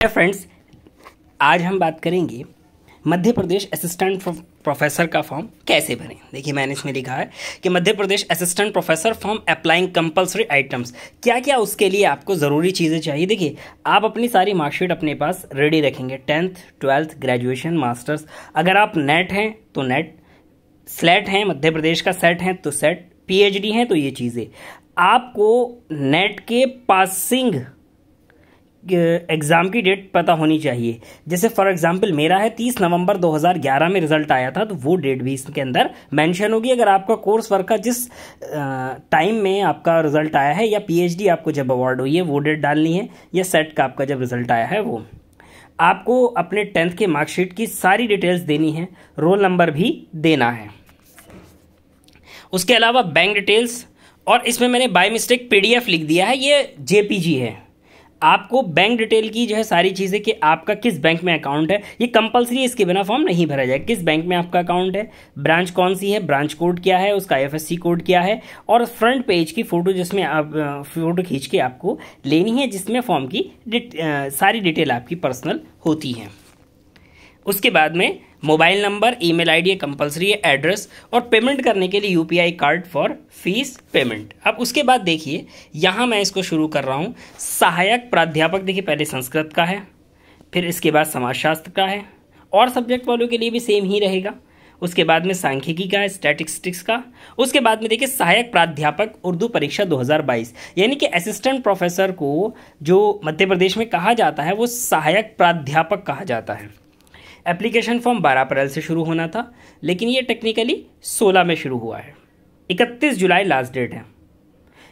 Friends, आज हम बात करेंगे मध्य प्रदेश असिस्टेंट प्रोफेसर का फॉर्म कैसे भरें। देखिए, मैंने इसमें लिखा है कि Madhya Pradesh assistant professor form applying compulsory items, क्या क्या उसके लिए आपको ज़रूरी चीज़ें चाहिए। देखिए, आप अपनी सारी मार्कशीट अपने पास रेडी रखेंगे, 10th 12th ग्रेजुएशन मास्टर्स। अगर आप नेट हैं तो नेट, स्लेट हैं, मध्य प्रदेश का सेट हैं तो सेट, PhD हैं तो ये चीज़ें आपको नेट के पासिंग एग्ज़ाम की डेट पता होनी चाहिए। जैसे फॉर एग्जांपल मेरा है 30 नवंबर 2011 में रिजल्ट आया था, तो वो डेट भी इसके अंदर मेंशन होगी। अगर आपका कोर्स वर्क का जिस टाइम में आपका रिजल्ट आया है, या PhD आपको जब अवार्ड हुई है वो डेट डालनी है, या सेट का आपका जब रिजल्ट आया है वो। आपको अपने 10th के मार्कशीट की सारी डिटेल्स देनी है, रोल नंबर भी देना है। उसके अलावा बैंक डिटेल्स, और इसमें मैंने बाय मिस्टेक PDF लिख दिया है, ये JPG है। आपको बैंक डिटेल की जो है सारी चीज़ें कि आपका किस बैंक में अकाउंट है, ये कंपलसरी है, इसके बिना फॉर्म नहीं भरा जाए। किस बैंक में आपका अकाउंट है, ब्रांच कौन सी है, ब्रांच कोड क्या है, उसका IFSC कोड क्या है, और फ्रंट पेज की फ़ोटो जिसमें आप फ़ोटो खींच के आपको लेनी है, जिसमें फॉर्म की सारी डिटेल आपकी पर्सनल होती है। उसके बाद में mobile number, email ID compulsory है, एड्रेस, और पेमेंट करने के लिए UPI card for fees payment. अब उसके बाद देखिए, यहाँ मैं इसको शुरू कर रहा हूँ। सहायक प्राध्यापक, देखिए पहले संस्कृत का है, फिर इसके बाद समाजशास्त्र का है, और सब्जेक्ट वालों के लिए भी सेम ही रहेगा। उसके बाद में सांख्यिकी का है, स्टैटिस्टिक्स का। उसके बाद में देखिए सहायक प्राध्यापक उर्दू परीक्षा 2022, यानी कि असिस्टेंट प्रोफेसर को जो मध्य प्रदेश में कहा जाता है वो सहायक प्राध्यापक कहा जाता है। एप्लीकेशन फॉर्म 12 अप्रैल से शुरू होना था, लेकिन ये टेक्निकली 16 में शुरू हुआ है। 31 जुलाई लास्ट डेट है।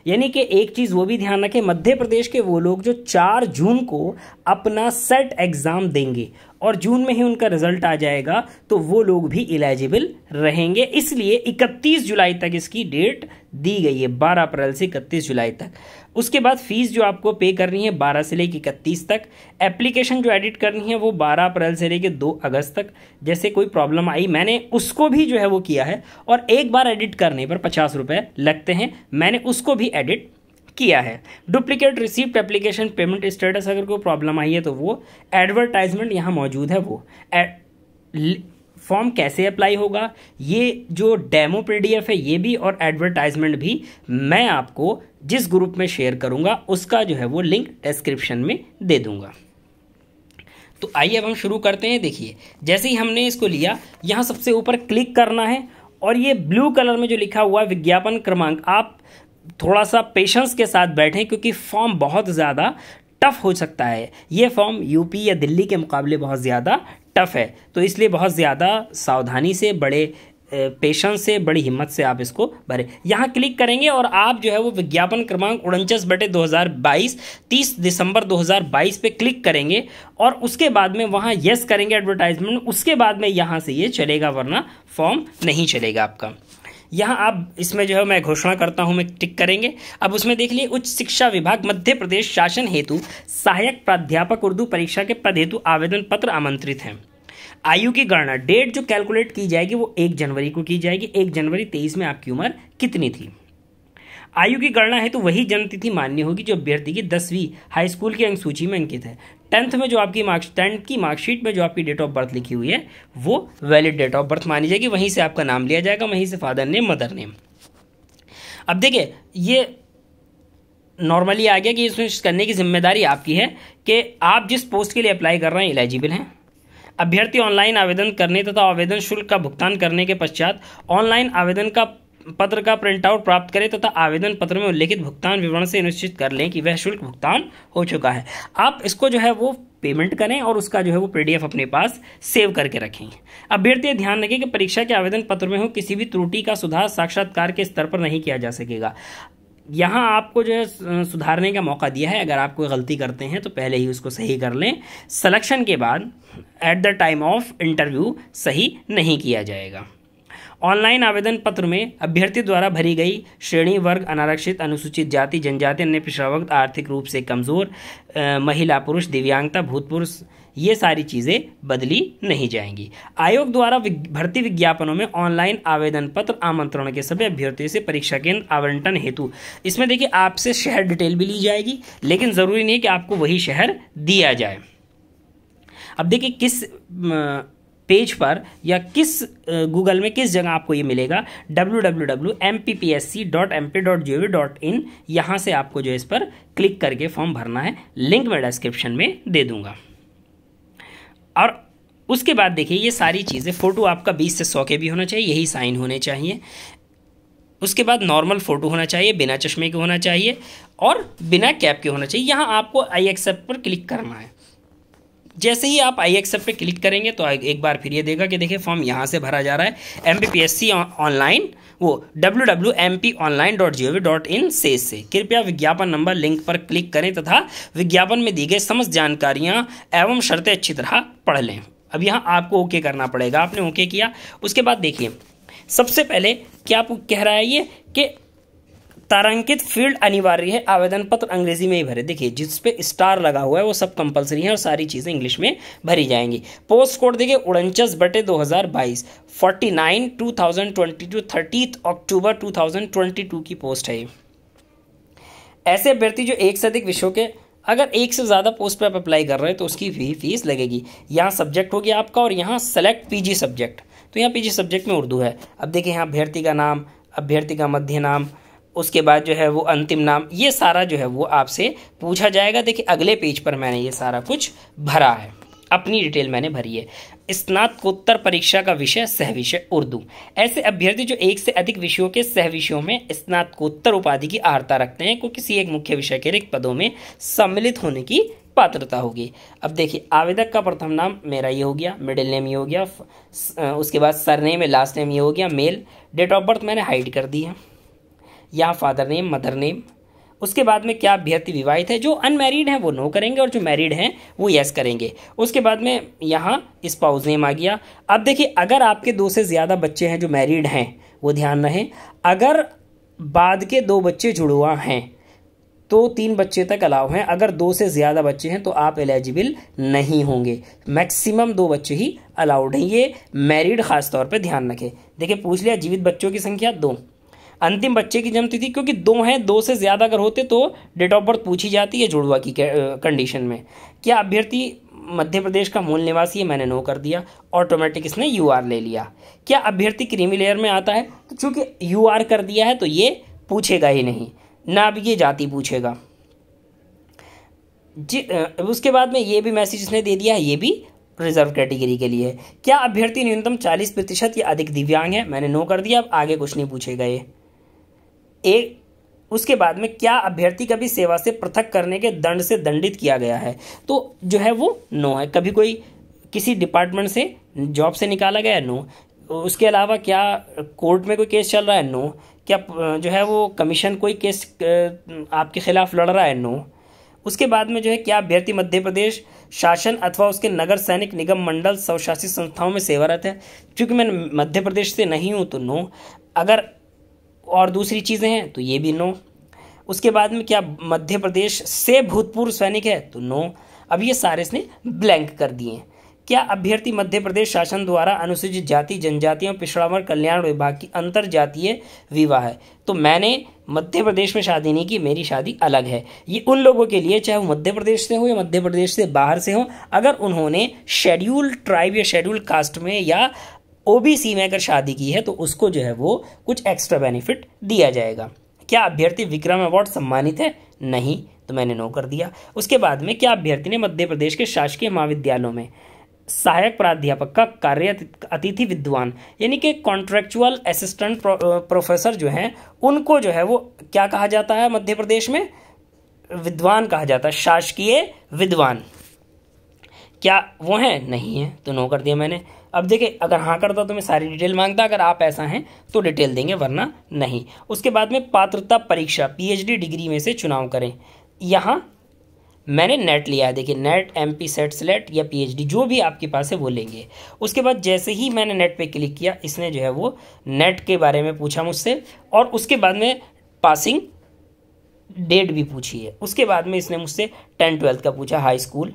यानी कि एक चीज़ वो भी ध्यान रखें, मध्य प्रदेश के वो लोग जो 4 जून को अपना सेट एग्ज़ाम देंगे और जून में ही उनका रिजल्ट आ जाएगा, तो वो लोग भी एलिजिबल रहेंगे। इसलिए 31 जुलाई तक इसकी डेट दी गई है, 12 अप्रैल से 31 जुलाई तक। उसके बाद फीस जो आपको पे करनी है 12 से लेकर 31 तक। एप्लीकेशन जो एडिट करनी है वो 12 अप्रैल से लेकर 2 अगस्त तक। जैसे कोई प्रॉब्लम आई, मैंने उसको भी जो है वो किया है, और एक बार एडिट करने पर 50 रुपये लगते हैं, मैंने उसको भी एडिट किया है। Duplicate receipt application payment status, अगर कोई प्रॉब्लम आई है तो वो एडवर्टाइजमेंट यहाँ मौजूद है। वो फॉर्म कैसे अप्लाई होगा, ये जो डेमो PDF है ये भी, और एडवर्टाइजमेंट भी मैं आपको जिस ग्रुप में शेयर करूंगा उसका जो है वो लिंक डिस्क्रिप्शन में दे दूंगा। तो आइए अब हम शुरू करते हैं। देखिए, जैसे ही हमने इसको लिया, यहाँ सबसे ऊपर क्लिक करना है, और ये ब्लू कलर में जो लिखा हुआ है विज्ञापन क्रमांक, आप थोड़ा सा पेशेंस के साथ बैठें, क्योंकि फॉर्म बहुत ज़्यादा टफ हो सकता है। ये फॉर्म UP या दिल्ली के मुकाबले बहुत ज़्यादा टफ है, तो इसलिए बहुत ज़्यादा सावधानी से, बड़े पेशेंस से, बड़ी हिम्मत से आप इसको भरें। यहाँ क्लिक करेंगे और आप जो है वो विज्ञापन क्रमांक 49/2022 30 दिसंबर 2022 पे क्लिक करेंगे, और उसके बाद में वहाँ यस करेंगे एडवर्टाइजमेंट। उसके बाद में यहाँ से ये चलेगा, वरना फॉर्म नहीं चलेगा आपका। यहाँ आप इसमें जो है मैं घोषणा करता हूँ में टिक करेंगे। अब उसमें देख लिए, उच्च शिक्षा विभाग मध्य प्रदेश शासन हेतु सहायक प्राध्यापक उर्दू परीक्षा के पद हेतु आवेदन पत्र आमंत्रित हैं। आयु की गणना, डेट जो कैलकुलेट की जाएगी वो 1 जनवरी को की जाएगी। 1 जनवरी 23 में आपकी उम्र कितनी थी। आयु की गणना है तो वही जन्मतिथि मान्य होगी जो अभ्यर्थी की 10वीं हाई स्कूल की अंक सूची में अंकित है। 10th में जो आपकी 10th की मार्कशीट में जो आपकी डेट ऑफ बर्थ लिखी हुई है वो वैलिड डेट ऑफ बर्थ मानी जाएगी। वहीं से आपका नाम लिया जाएगा, वहीं से फादर नेम, मदर नेम। अब देखिए, ये नॉर्मली आ गया कि इसमें करने की जिम्मेदारी आपकी है कि आप जिस पोस्ट के लिए अप्लाई कर रहे हैं एलिजिबल हैं। अभ्यर्थी ऑनलाइन आवेदन करने तथा आवेदन शुल्क का भुगतान करने के पश्चात ऑनलाइन आवेदन का पत्र का प्रिंट आउट प्राप्त करें तथा आवेदन पत्र में उल्लेखित भुगतान विवरण से निश्चित कर लें कि वह शुल्क भुगतान हो चुका है। आप इसको जो है वो पेमेंट करें और उसका जो है वो PDF अपने पास सेव करके रखें। अभ्यर्थी ध्यान रखें कि परीक्षा के आवेदन पत्र में हो किसी भी त्रुटि का सुधार साक्षात्कार के स्तर पर नहीं किया जा सकेगा। यहाँ आपको जो है सुधारने का मौका दिया है। अगर आप कोई गलती करते हैं तो पहले ही उसको सही कर लें। सिलेक्शन के बाद at the time of interview सही नहीं किया जाएगा। ऑनलाइन आवेदन पत्र में अभ्यर्थी द्वारा भरी गई श्रेणी, वर्ग, अनारक्षित, अनुसूचित जाति, जनजाति, अन्य पिछड़ा वर्ग, आर्थिक रूप से कमज़ोर, महिला, पुरुष, दिव्यांगता, भूतपूर्व, ये सारी चीज़ें बदली नहीं जाएंगी। आयोग द्वारा भर्ती विज्ञापनों में ऑनलाइन आवेदन पत्र आमंत्रण के सभी अभ्यर्थियों से परीक्षा केंद्र आवंटन हेतु, इसमें देखिए आपसे शहर डिटेल भी ली जाएगी, लेकिन ज़रूरी नहीं है कि आपको वही शहर दिया जाए। अब देखिए किस पेज पर या किस गूगल में किस जगह आपको ये मिलेगा, www.mppsc.mp.gov.in। यहाँ से आपको जो इस पर क्लिक करके फॉर्म भरना है, लिंक मैं डिस्क्रिप्शन में दे दूंगा। और उसके बाद देखिए ये सारी चीज़ें, फ़ोटो आपका 20 से 100 के भी होना चाहिए, यही साइन होने चाहिए। उसके बाद नॉर्मल फ़ोटो होना चाहिए, बिना चश्मे के होना चाहिए और बिना कैप के होना चाहिए। यहाँ आपको आई एक्सेप्ट पर क्लिक करना है। जैसे ही आप आई एक्सेप्ट पे क्लिक करेंगे तो एक बार फिर ये देगा कि देखिए फॉर्म यहाँ से भरा जा रहा है, MPPSC ऑनलाइन, वो www.mponline.gov.in से कृपया विज्ञापन नंबर लिंक पर क्लिक करें तथा विज्ञापन में दी गई समस्त जानकारियाँ एवं शर्तें अच्छी तरह पढ़ लें। अब यहाँ आपको ओके करना पड़ेगा। आपने ओके किया, उसके बाद देखिए सबसे पहले क्या कह रहा है ये कि तारांकित फील्ड अनिवार्य है, आवेदन पत्र अंग्रेजी में ही भरे। देखिए जिस पे स्टार लगा हुआ है वो सब कंपलसरी है और सारी चीज़ें इंग्लिश में भरी जाएंगी। पोस्ट कोड देखिए 49/2022, 49/2022, 30 अक्टूबर 2022 की पोस्ट है। ऐसे अभ्यर्थी जो एक से अधिक विषयों के, अगर एक से ज़्यादा पोस्ट पर आप अप्लाई कर रहे हैं तो उसकी भी फीस लगेगी। यहाँ सब्जेक्ट हो गया आपका और यहाँ सेलेक्ट PG सब्जेक्ट, तो यहाँ PG सब्जेक्ट में उर्दू है। अब देखिए यहाँ अभ्यर्थी का नाम, अभ्यर्थी का मध्य नाम, उसके बाद जो है वो अंतिम नाम, ये सारा जो है वो आपसे पूछा जाएगा। देखिए अगले पेज पर मैंने ये सारा कुछ भरा है, अपनी डिटेल मैंने भरी है। स्नातकोत्तर परीक्षा का विषय सह विषय उर्दू। ऐसे अभ्यर्थी जो एक से अधिक विषयों के सह विषयों में स्नातकोत्तर उपाधि की अर्हता रखते हैं को किसी एक मुख्य विषय के रिक्त पदों में सम्मिलित होने की पात्रता होगी। अब देखिए आवेदक का प्रथम नाम मेरा ये हो गया, मिडिल नेम ये हो गया, उसके बाद सरनेम है, लास्ट नेम ये हो गया, मेल। डेट ऑफ बर्थ मैंने हाइड कर दी है, यहाँ फादर नेम, मदर नेम। उसके बाद में क्या अभ्यर्थी विवाहित है, जो अनमैरिड हैं वो नो करेंगे और जो मैरिड हैं वो यस करेंगे। उसके बाद में यहाँ स्पाउस नेम आ गया। अब देखिए अगर आपके 2 से ज़्यादा बच्चे हैं जो मैरिड हैं वो ध्यान रहे, अगर बाद के 2 बच्चे जुड़वा हैं तो 3 बच्चे तक अलाउ हैं। अगर 2 से ज़्यादा बच्चे हैं तो आप एलिजिबल नहीं होंगे, मैक्सिमम 2 बच्चे ही अलाउड हैं। ये मैरिड खास तौर पर ध्यान रखें। देखिए पूछ लिया जीवित बच्चों की संख्या 2, अंतिम बच्चे की जन्म तिथि क्योंकि 2 हैं, 2 से ज़्यादा अगर होते तो डेट ऑफ बर्थ पूछी जाती है जुड़वा की कंडीशन में। क्या अभ्यर्थी मध्य प्रदेश का मूल निवासी है, मैंने नो कर दिया, ऑटोमेटिक इसने UR ले लिया। क्या अभ्यर्थी क्रीमी लेयर में आता है, तो चूंकि UR कर दिया है तो ये पूछेगा ही नहीं ना, अब ये जाति पूछेगा जी। उसके बाद में ये भी मैसेज इसने दे दिया है, ये भी रिजर्व कैटेगरी के लिए है। क्या अभ्यर्थी न्यूनतम 40% या अधिक दिव्यांग है, मैंने नो कर दिया, अब आगे कुछ नहीं पूछेगा ये। उसके बाद में क्या अभ्यर्थी कभी सेवा से पृथक करने के दंड से दंडित किया गया है, तो जो है वो नो है। कभी कोई किसी डिपार्टमेंट से जॉब से निकाला गया है, नो। उसके अलावा क्या कोर्ट में कोई केस चल रहा है, नो। क्या जो है वो कमीशन कोई केस आपके खिलाफ लड़ रहा है, नो। उसके बाद में जो है क्या अभ्यर्थी मध्य प्रदेश शासन अथवा उसके नगर सैनिक निगम मंडल स्वशासित संस्थाओं में सेवारत है, क्योंकि मैं मध्य प्रदेश से नहीं हूँ तो नो। अगर और दूसरी चीज़ें हैं तो ये भी नो। उसके बाद में क्या मध्य प्रदेश से भूतपूर्व सैनिक है, तो नो। अब ये सारे इसने ब्लैंक कर दिए। क्या अभ्यर्थी मध्य प्रदेश शासन द्वारा अनुसूचित जाति जनजाति और पिछड़ा वर्ग कल्याण विभाग की अंतर जातीय विवाह है, तो मैंने मध्य प्रदेश में शादी नहीं की, मेरी शादी अलग है। ये उन लोगों के लिए चाहे वो मध्य प्रदेश से हो या मध्य प्रदेश से बाहर से हो, अगर उन्होंने शेड्यूल ट्राइब या शेड्यूल कास्ट में या OBC में अगर शादी की है तो उसको जो है वो कुछ एक्स्ट्रा बेनिफिट दिया जाएगा। क्या अभ्यर्थी विक्रम अवार्ड सम्मानित है, नहीं, तो मैंने नो कर दिया। उसके बाद में क्या अभ्यर्थी ने मध्य प्रदेश के शासकीय महाविद्यालयों में सहायक प्राध्यापक का कार्य अतिथि विद्वान यानी कि कॉन्ट्रेक्चुअल असिस्टेंट प्रोफेसर जो हैं उनको जो है वो क्या कहा जाता है, मध्य प्रदेश में विद्वान कहा जाता है, शासकीय विद्वान। क्या वो हैं, नहीं है, तो नो कर दिया मैंने। अब देखिए अगर हाँ करता तो मैं सारी डिटेल मांगता, अगर आप ऐसा हैं तो डिटेल देंगे वरना नहीं। उसके बाद में पात्रता परीक्षा PhD डिग्री में से चुनाव करें, यहाँ मैंने नेट लिया है। देखिए नेट, MP सेट सेलेक्ट या PhD जो भी आपके पास है वो लेंगे। उसके बाद जैसे ही मैंने नेट पे क्लिक किया इसने जो है वो नेट के बारे में पूछा मुझसे और उसके बाद में पासिंग डेट भी पूछी है। उसके बाद में इसने मुझसे 10th-12th का पूछा, हाई स्कूल।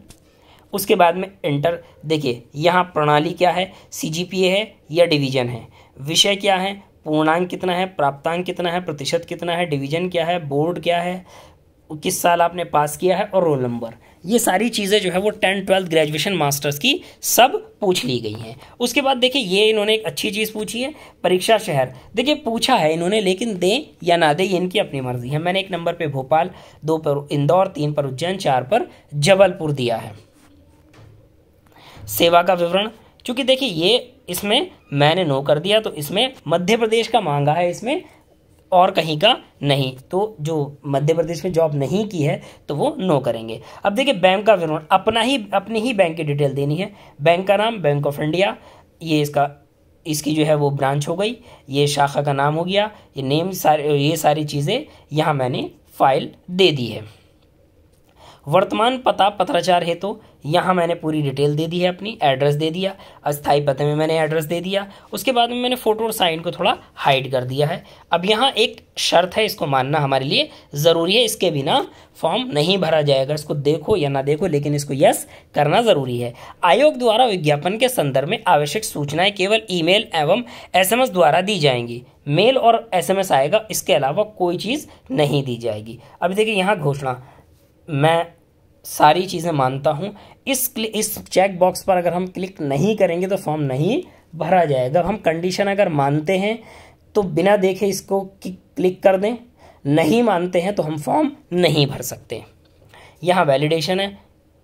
उसके बाद में इंटर। देखिए यहाँ प्रणाली क्या है, CGPA है या डिवीजन है, विषय क्या है, पूर्णांक कितना है, प्राप्तांक कितना है, प्रतिशत कितना है, डिवीजन क्या है, बोर्ड क्या है, किस साल आपने पास किया है और रोल नंबर। ये सारी चीज़ें जो है वो 10th 12th ग्रेजुएशन मास्टर्स की सब पूछ ली गई हैं। उसके बाद देखिए ये इन्होंने एक अच्छी चीज़ पूछी है, परीक्षा शहर। देखिए पूछा है इन्होंने, लेकिन दें या ना दें ये इनकी अपनी मर्जी है। मैंने 1 नंबर पे भोपाल, 2 पर इंदौर, 3 पर उज्जैन, 4 पर जबलपुर दिया है। सेवा का विवरण, चूंकि देखिए ये इसमें मैंने नो कर दिया, तो इसमें मध्य प्रदेश का मांगा है, इसमें और कहीं का नहीं। तो जो मध्य प्रदेश में जॉब नहीं की है तो वो नो करेंगे। अब देखिए बैंक का विवरण, अपनी ही बैंक की डिटेल देनी है। बैंक का नाम बैंक ऑफ इंडिया, ये इसकी जो है वो ब्रांच हो गई, ये शाखा का नाम हो गया, ये नेम, ये सारी चीज़ें यहाँ मैंने फाइल दे दी है। वर्तमान पता पत्राचार हेतु तो यहाँ मैंने पूरी डिटेल दे दी है, अपनी एड्रेस दे दिया, अस्थायी पते में मैंने एड्रेस दे दिया। उसके बाद में मैंने फ़ोटो और साइन को थोड़ा हाइड कर दिया है। अब यहाँ एक शर्त है, इसको मानना हमारे लिए ज़रूरी है, इसके बिना फॉर्म नहीं भरा जाएगा। इसको देखो या ना देखो, लेकिन इसको यस करना ज़रूरी है। आयोग द्वारा विज्ञापन के संदर्भ में आवश्यक सूचनाएं केवल ईमेल एवं SMS द्वारा दी जाएंगी। मेल और SMS आएगा, इसके अलावा कोई चीज़ नहीं दी जाएगी। अब देखिए यहाँ घोषणा, मैं सारी चीज़ें मानता हूँ। इस चेक बॉक्स पर अगर हम क्लिक नहीं करेंगे तो फॉर्म नहीं भरा जाएगा। हम कंडीशन अगर मानते हैं तो बिना देखे इसको क्लिक कर दें, नहीं मानते हैं तो हम फॉर्म नहीं भर सकते। यहाँ वैलिडेशन है,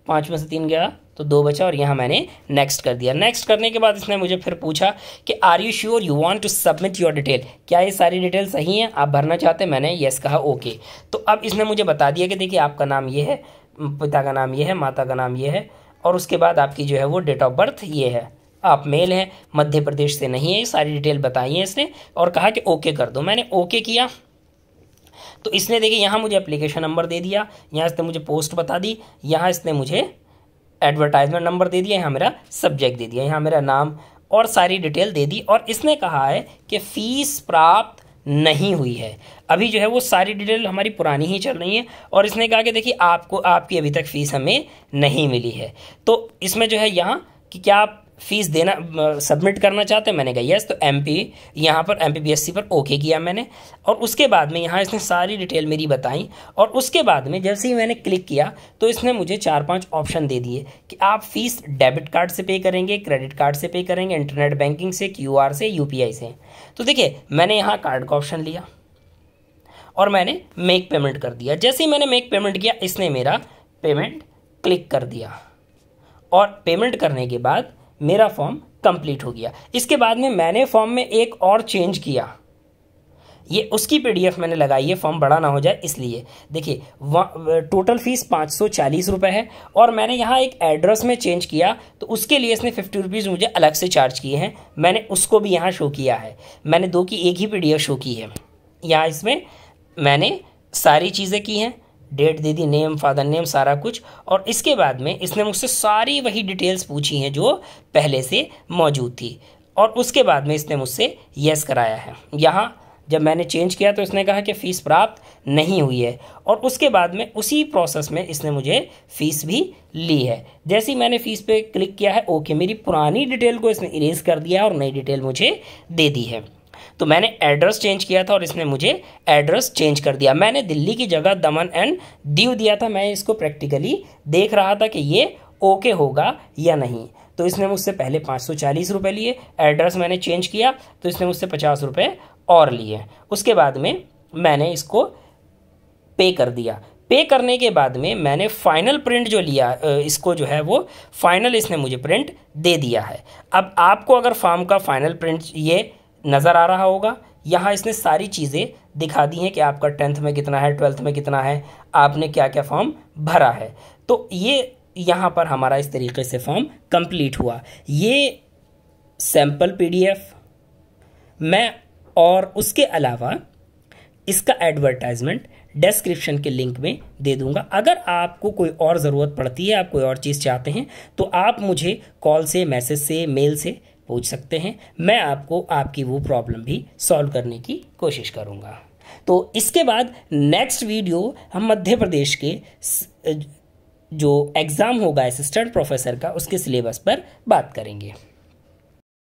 5 में से 3 गया तो 2 बचा, और यहाँ मैंने नेक्स्ट कर दिया। नेक्स्ट करने के बाद इसने मुझे फिर पूछा कि are you sure you want to submit your detail, क्या ये सारी डिटेल सही हैं, आप भरना चाहते हैं? मैंने यस कहा, ओके। तो अब इसने मुझे बता दिया कि देखिए आपका नाम ये है, पिता का नाम ये है, माता का नाम ये है, और उसके बाद आपकी जो है वो डेट ऑफ बर्थ ये है, आप मेल हैं, मध्य प्रदेश से नहीं है, ये सारी डिटेल बताई है इसने, और कहा कि ओके कर दो। मैंने ओके किया तो इसने देखिए यहाँ मुझे एप्लीकेशन नंबर दे दिया, यहाँ इसने मुझे पोस्ट बता दी, यहाँ इसने मुझे एडवर्टाइजमेंट नंबर दे दिया, यहाँ मेरा सब्जेक्ट दे दिया, यहाँ मेरा नाम और सारी डिटेल दे दी। और इसने कहा है कि फ़ीस प्राप्त नहीं हुई है। अभी जो है वो सारी डिटेल हमारी पुरानी ही चल रही है, और इसने कहा कि देखिए आपकी अभी तक फ़ीस हमें नहीं मिली है। तो इसमें जो है यहाँ कि क्या आप फीस देना सबमिट करना चाहते हैं? मैंने कहा यस। तो यहाँ पर MPPSC पर ओके किया मैंने, और उसके बाद में यहाँ इसने सारी डिटेल मेरी बताई, और उसके बाद में जैसे ही मैंने क्लिक किया तो इसने मुझे 4-5 ऑप्शन दे दिए कि आप फीस डेबिट कार्ड से पे करेंगे, क्रेडिट कार्ड से पे करेंगे, इंटरनेट बैंकिंग से, QR से, UPI से। तो देखिए मैंने यहाँ कार्ड का ऑप्शन लिया और मैंने मेक पेमेंट कर दिया। जैसे ही मैंने मेक पेमेंट किया इसने मेरा पेमेंट क्लिक कर दिया, और पेमेंट करने के बाद मेरा फॉर्म कंप्लीट हो गया। इसके बाद में मैंने फॉर्म में एक और चेंज किया, ये उसकी PDF मैंने लगाई है, फॉर्म बड़ा ना हो जाए इसलिए। देखिए टोटल फीस 540 रुपये है, और मैंने यहाँ एक एड्रेस में चेंज किया तो उसके लिए इसने 50 रुपीज़ मुझे अलग से चार्ज किए हैं। मैंने उसको भी यहाँ शो किया है, मैंने 2 की एक ही PDF शो की है। यहाँ इसमें मैंने सारी चीज़ें की हैं, डेट दे दी, नेम, फादर नेम, सारा कुछ। और इसके बाद में इसने मुझसे सारी वही डिटेल्स पूछी हैं जो पहले से मौजूद थी, और उसके बाद में इसने मुझसे यस कराया है। यहाँ जब मैंने चेंज किया तो इसने कहा कि फ़ीस प्राप्त नहीं हुई है, और उसके बाद में उसी प्रोसेस में इसने मुझे फ़ीस भी ली है। जैसे ही मैंने फ़ीस पे क्लिक किया है ओके, मेरी पुरानी डिटेल को इसने इरेज कर दिया और नई डिटेल मुझे दे दी है। तो मैंने एड्रेस चेंज किया था और इसने मुझे एड्रेस चेंज कर दिया। मैंने दिल्ली की जगह दमन एंड दीव दिया था, मैं इसको प्रैक्टिकली देख रहा था कि ये ओके होगा या नहीं। तो इसने मुझसे पहले 540 रुपये लिए, एड्रेस मैंने चेंज किया तो इसने मुझसे 50 रुपये और लिए। उसके बाद में मैंने इसको पे कर दिया। पे करने के बाद में मैंने फाइनल प्रिंट जो लिया, इसको जो है वो फाइनल इसने मुझे प्रिंट दे दिया है। अब आपको अगर फॉर्म का फाइनल प्रिंट ये नज़र आ रहा होगा, यहाँ इसने सारी चीज़ें दिखा दी हैं कि आपका 10th में कितना है, 12th में कितना है, आपने क्या क्या फॉर्म भरा है। तो ये यहाँ पर हमारा इस तरीके से फॉर्म कंप्लीट हुआ। ये सैम्पल PDF मैं, और उसके अलावा इसका एडवर्टाइजमेंट डिस्क्रिप्शन के लिंक में दे दूंगा। अगर आपको कोई और ज़रूरत पड़ती है, आप कोई और चीज़ चाहते हैं, तो आप मुझे कॉल से, मैसेज से, मेल से पूछ सकते हैं। मैं आपको आपकी वो प्रॉब्लम भी सॉल्व करने की कोशिश करूंगा। तो इसके बाद नेक्स्ट वीडियो हम मध्य प्रदेश के जो एग्ज़ाम होगा असिस्टेंट प्रोफेसर का, उसके सिलेबस पर बात करेंगे।